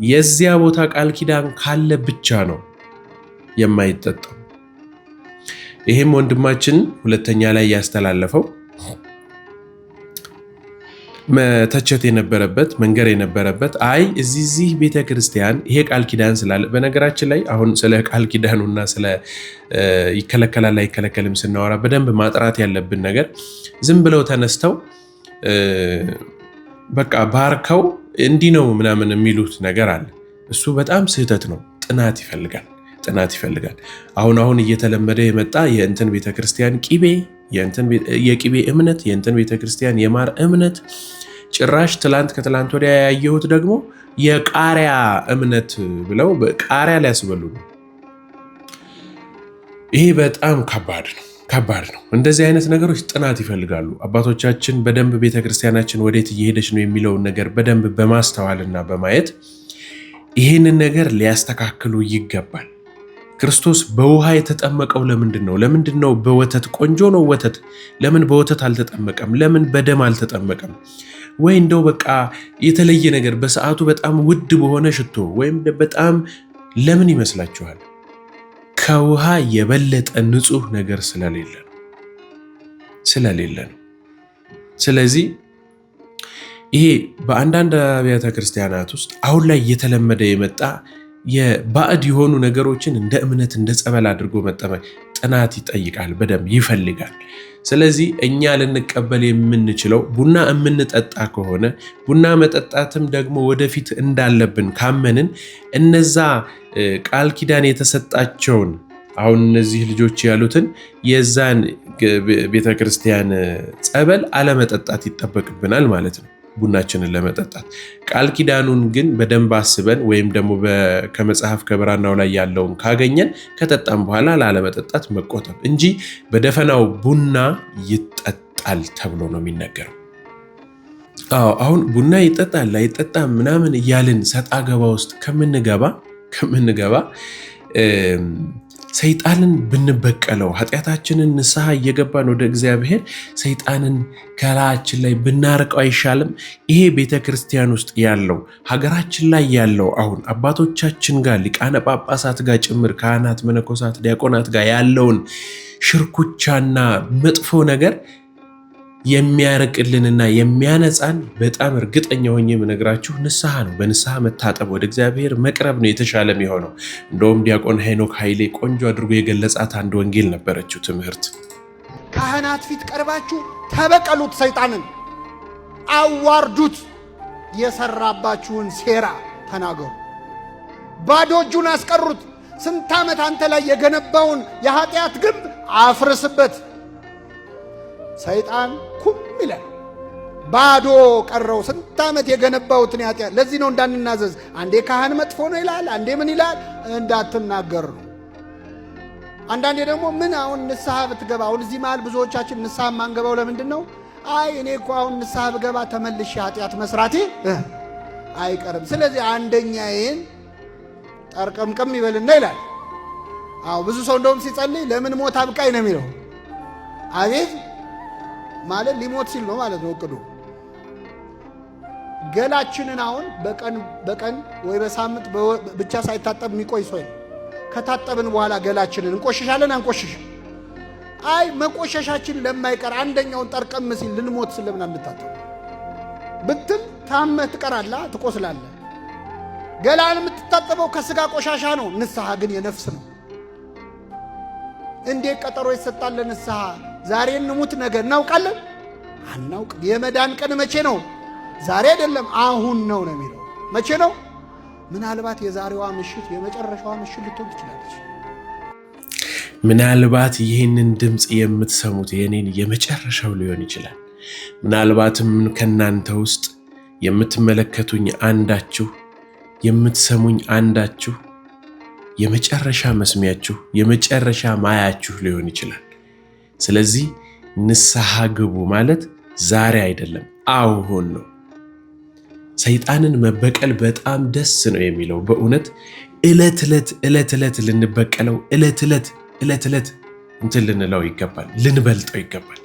የዚያ ቦታ ቃል ኪዳን ካለ ብቻ ነው የማይጠጣው። ይሄም ወንድማችን ሁለተኛ ላይ ያስተላለፈው መተቸት የነበረበት መንገር የነበረበት አይ እዚህ ቤተክርስቲያን ይሄ ቃል ኪዳን ስላለ። በነገራችን ላይ አሁን ስለ ቃል ኪዳኑና ስለ ይከለከላል አይከለከልም ስናወራ በደንብ ማጥራት ያለብን ነገር ዝም ብለው ተነስተው በቃ ባርከው እንዲህ ነው ምናምን የሚሉት ነገር አለ። እሱ በጣም ስህተት ነው። ጥናት ይፈልጋል። አሁን እየተለመደ የመጣ የእንትን ቤተክርስቲያን ቂቤ የቂቤ እምነት የእንትን ቤተክርስቲያን የማር እምነት ጭራሽ ከትላንት ወዲያ ያየሁት ደግሞ የቃሪያ እምነት ብለው ቃሪያ ሊያስበሉ ነው። ይሄ በጣም ከባድ ነው። እንደዚህ አይነት ነገሮች ጥናት ይፈልጋሉ። አባቶቻችን በደንብ ቤተክርስቲያናችን ወዴት እየሄደች ነው የሚለውን ነገር በደንብ በማስተዋልና በማየት ይህንን ነገር ሊያስተካክሉ ይገባል። ክርስቶስ በውሃ የተጠመቀው ለምንድን ነው? ለምንድን ነው በወተት? ቆንጆ ነው ወተት፣ ለምን በወተት አልተጠመቀም? ለምን በደም አልተጠመቀም? ወይ እንደው በቃ የተለየ ነገር በሰዓቱ በጣም ውድ በሆነ ሽቶ ወይም በጣም ለምን ይመስላችኋል? ከውሃ የበለጠ ንጹህ ነገር ስለሌለ ነው። ስለዚህ ይሄ በአንዳንድ አብያተ ክርስቲያናት ውስጥ አሁን ላይ እየተለመደ የመጣ የባዕድ የሆኑ ነገሮችን እንደ እምነት እንደ ጸበል አድርጎ መጠመቅ ጥናት ይጠይቃል፣ በደንብ ይፈልጋል። ስለዚህ እኛ ልንቀበል የምንችለው ቡና የምንጠጣ ከሆነ ቡና መጠጣትም ደግሞ ወደፊት እንዳለብን ካመንን እነዛ ቃል ኪዳን የተሰጣቸውን አሁን እነዚህ ልጆች ያሉትን የዛን ቤተክርስቲያን ጸበል አለመጠጣት ይጠበቅብናል ማለት ነው። ቡናችንን ለመጠጣት ቃል ኪዳኑን ግን በደንብ አስበን ወይም ደግሞ ከመጽሐፍ ከብራናው ላይ ያለውን ካገኘን ከጠጣም በኋላ ላለመጠጣት መቆጠብ እንጂ በደፈናው ቡና ይጠጣል ተብሎ ነው የሚነገረው። አሁን ቡና ይጠጣል አይጠጣም ምናምን እያልን ሰጣ ገባ ውስጥ ከምንገባ ሰይጣንን ብንበቀለው ኃጢአታችንን ንስሐ እየገባን ወደ እግዚአብሔር ሰይጣንን ከላያችን ላይ ብናርቀው አይሻልም? ይሄ ቤተክርስቲያን ውስጥ ያለው ሀገራችን ላይ ያለው አሁን አባቶቻችን ጋር ሊቃነ ጳጳሳት ጋር ጭምር ካህናት፣ መነኮሳት፣ ዲያቆናት ጋር ያለውን ሽርኩቻና መጥፎ ነገር የሚያርቅልንና የሚያነጻን በጣም እርግጠኛ ሆኜ የምነግራችሁ ንስሐ ነው። በንስሐ መታጠብ ወደ እግዚአብሔር መቅረብ ነው የተሻለ የሚሆነው። እንደውም ዲያቆን ሄኖክ ኃይሌ ቆንጆ አድርጎ የገለጻት አንድ ወንጌል ነበረችው ትምህርት። ካህናት ፊት ቀርባችሁ ተበቀሉት፣ ሰይጣንን አዋርዱት፣ የሰራባችሁን ሴራ ተናገሩ፣ ባዶ እጁን አስቀሩት። ስንት ዓመት አንተ ላይ የገነባውን የኃጢአት ግንብ አፍርስበት። ሰይጣን ኩም ይላል፣ ባዶ ቀረው። ስንት ዓመት የገነባውትን ኃጢአት። ለዚህ ነው እንዳንናዘዝ። አንዴ ካህን መጥፎ ነው ይላል፣ አንዴ ምን ይላል፣ እንዳትናገር ነው። አንዳንዴ ደግሞ ምን አሁን ንስሐ ብትገባ፣ አሁን እዚህ መሃል ብዙዎቻችን ንስሐ ማንገባው ለምንድን ነው? አይ እኔ እኮ አሁን ንስሐ ብገባ ተመልሼ ኃጢአት መስራቴ አይቀርም፣ ስለዚህ አንደኛዬን ጠርቀምቀም ይበልና ይላል። አዎ ብዙ ሰው እንደውም ሲጸልይ ለምን ሞት አብቃኝ ነው የሚለው። አቤት ማለት ሊሞት ሲል ነው ማለት ነው እቅዱ። ገላችንን አሁን በቀን ወይ በሳምንት ብቻ ሳይታጠብ የሚቆይ ሰው ከታጠብን በኋላ ገላችንን እንቆሽሻለን አንቆሽሽም? አይ መቆሸሻችን ለማይቀር አንደኛውን ጠርቀም ሲል ልንሞት ስለምን አንታጠብ ብትል ታመህ ትቀራለህ፣ ትቆስላለህ። ገላን የምትታጠበው ከስጋ ቆሻሻ ነው። ንስሐ ግን የነፍስ ነው። እንዴት ቀጠሮ ይሰጣል ለንስሐ? ዛሬ እንሙት ነገ እናውቃለን? አናውቅ። የመዳን ቀን መቼ ነው? ዛሬ አይደለም አሁን ነው የሚለው። መቼ ነው? ምናልባት የዛሬዋ ምሽት የመጨረሻዋ ምሽት ልትሆን ትችላለች። ምናልባት ይህንን ድምፅ የምትሰሙት የኔን የመጨረሻው ሊሆን ይችላል። ምናልባትም ከናንተ ውስጥ የምትመለከቱኝ አንዳችሁ፣ የምትሰሙኝ አንዳችሁ የመጨረሻ መስሚያችሁ የመጨረሻ ማያችሁ ሊሆን ይችላል። ስለዚህ ንስሐ ግቡ ማለት ዛሬ አይደለም አሁን ነው። ሰይጣንን መበቀል በጣም ደስ ነው የሚለው። በእውነት ዕለት ዕለት ልንበቀለው፣ ዕለት ዕለት እንትን ልንለው ይገባል፣ ልንበልጠው ይገባል።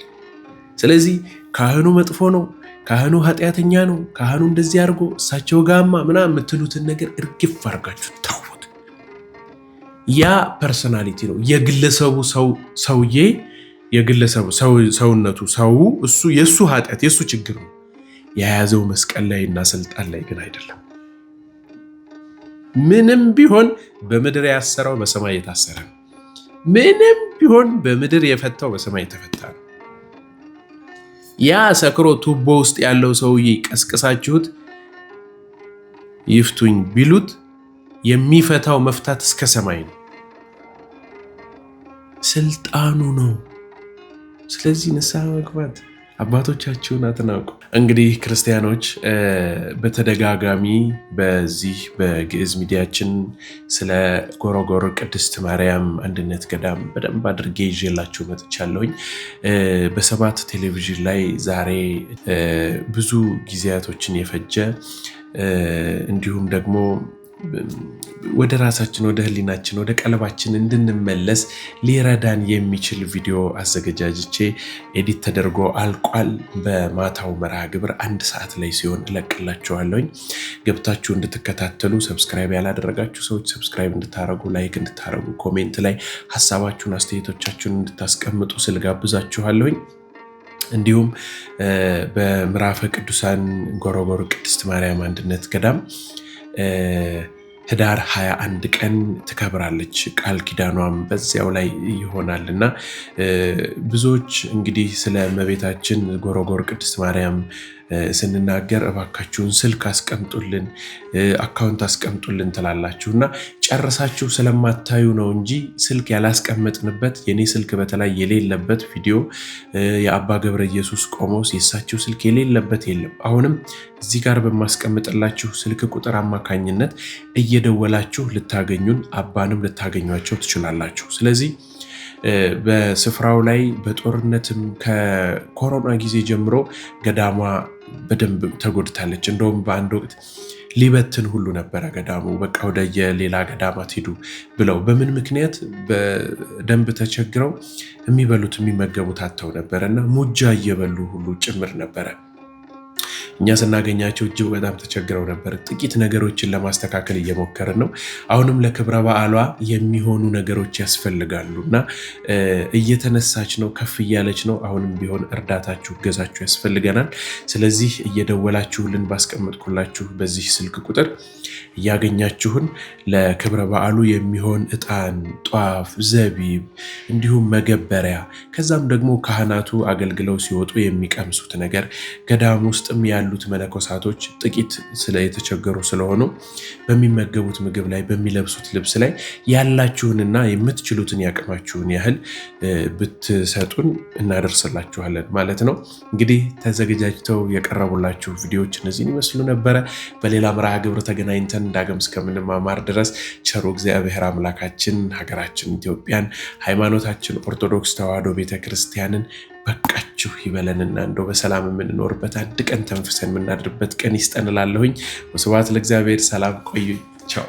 ስለዚህ ካህኑ መጥፎ ነው፣ ካህኑ ኃጢአተኛ ነው፣ ካህኑ እንደዚህ አድርጎ እሳቸው ጋማ ምናምን የምትሉትን ነገር እርግፍ አድርጋችሁ ተውት። ያ ፐርሶናሊቲ ነው የግለሰቡ ሰውዬ የግለሰቡ ሰውነቱ ሰው እሱ የሱ ኃጢአት የሱ ችግር ነው። የያዘው መስቀል ላይ እና ስልጣን ላይ ግን አይደለም። ምንም ቢሆን በምድር ያሰረው በሰማይ የታሰረ ነው። ምንም ቢሆን በምድር የፈታው በሰማይ የተፈታ ነው። ያ ሰክሮ ቱቦ ውስጥ ያለው ሰውዬ ቀስቅሳችሁት ይፍቱኝ ቢሉት የሚፈታው መፍታት እስከ ሰማይ ነው። ስልጣኑ ነው። ስለዚህ ንስሐ መግባት አባቶቻችሁን አትናቁ። እንግዲህ ክርስቲያኖች በተደጋጋሚ በዚህ በግዕዝ ሚዲያችን ስለ ጎሮጎር ቅድስት ማርያም አንድነት ገዳም በደንብ አድርጌ ይዤላችሁ መጥቻለሁኝ። በሰባት ቴሌቪዥን ላይ ዛሬ ብዙ ጊዜያቶችን የፈጀ እንዲሁም ደግሞ ወደ ራሳችን ወደ ህሊናችን ወደ ቀልባችን እንድንመለስ ሊረዳን የሚችል ቪዲዮ አዘገጃጅቼ ኤዲት ተደርጎ አልቋል። በማታው መርሃ ግብር 1 ሰዓት ላይ ሲሆን እለቅላችኋለሁኝ። ገብታችሁ እንድትከታተሉ፣ ሰብስክራይብ ያላደረጋችሁ ሰዎች ሰብስክራይብ እንድታረጉ፣ ላይክ እንድታረጉ፣ ኮሜንት ላይ ሐሳባችሁን አስተያየቶቻችሁን እንድታስቀምጡ ስል ጋብዛችኋለሁኝ። እንዲሁም በምዕራፈ ቅዱሳን ጎሮጎር ቅድስት ማርያም አንድነት ገዳም ህዳር 21 ቀን ትከብራለች። ቃል ኪዳኗም በዚያው ላይ ይሆናልና ብዙዎች እንግዲህ ስለ እመቤታችን ጎሮጎር ቅድስት ማርያም ስንናገር እባካችሁን ስልክ አስቀምጡልን፣ አካውንት አስቀምጡልን ትላላችሁና ጨርሳችሁ ስለማታዩ ነው እንጂ ስልክ ያላስቀመጥንበት የኔ ስልክ በተለይ የሌለበት ቪዲዮ የአባ ገብረ ኢየሱስ ቆሞስ የሳቸው ስልክ የሌለበት የለም። አሁንም እዚህ ጋር በማስቀምጥላችሁ ስልክ ቁጥር አማካኝነት እየደወላችሁ ልታገኙን አባንም ልታገኟቸው ትችላላችሁ። ስለዚህ በስፍራው ላይ በጦርነትም ከኮሮና ጊዜ ጀምሮ ገዳሟ በደንብ ተጎድታለች። እንደውም በአንድ ወቅት ሊበትን ሁሉ ነበረ ገዳሙ። በቃ ወደ የሌላ ገዳማት ሄዱ ብለው በምን ምክንያት በደንብ ተቸግረው የሚበሉት የሚመገቡት አጥተው ነበረና ሙጃ እየበሉ ሁሉ ጭምር ነበረ። እኛ ስናገኛቸው እጅግ በጣም ተቸግረው ነበር። ጥቂት ነገሮችን ለማስተካከል እየሞከርን ነው። አሁንም ለክብረ በዓሏ የሚሆኑ ነገሮች ያስፈልጋሉና እየተነሳች ነው፣ ከፍ እያለች ነው። አሁንም ቢሆን እርዳታችሁ፣ እገዛችሁ ያስፈልገናል። ስለዚህ እየደወላችሁልን ባስቀመጥኩላችሁ በዚህ ስልክ ቁጥር እያገኛችሁን ለክብረ በዓሉ የሚሆን ዕጣን፣ ጧፍ፣ ዘቢብ እንዲሁም መገበሪያ ከዛም ደግሞ ካህናቱ አገልግለው ሲወጡ የሚቀምሱት ነገር ገዳም ውስጥም ያሉት መነኮሳቶች ጥቂት የተቸገሩ ስለሆኑ በሚመገቡት ምግብ ላይ በሚለብሱት ልብስ ላይ ያላችሁንና የምትችሉትን ያቅማችሁን ያህል ብትሰጡን እናደርስላችኋለን ማለት ነው። እንግዲህ ተዘጋጅተው የቀረቡላችሁ ቪዲዮዎች እነዚህን ይመስሉ ነበረ። በሌላ መርሃ ግብር ተገናኝተን ዳግም እስከምንማማር ድረስ ቸሩ እግዚአብሔር አምላካችን ሀገራችን ኢትዮጵያን ሃይማኖታችን ኦርቶዶክስ ተዋሕዶ ቤተክርስቲያንን በቃችሁ ይበለንና እንደው በሰላም የምንኖርበት አንድ ቀን ተንፍሰን የምናድርበት ቀን ይስጠን እላለሁኝ። ወስብሐት ለእግዚአብሔር። ሰላም ቆዩ። ቻው።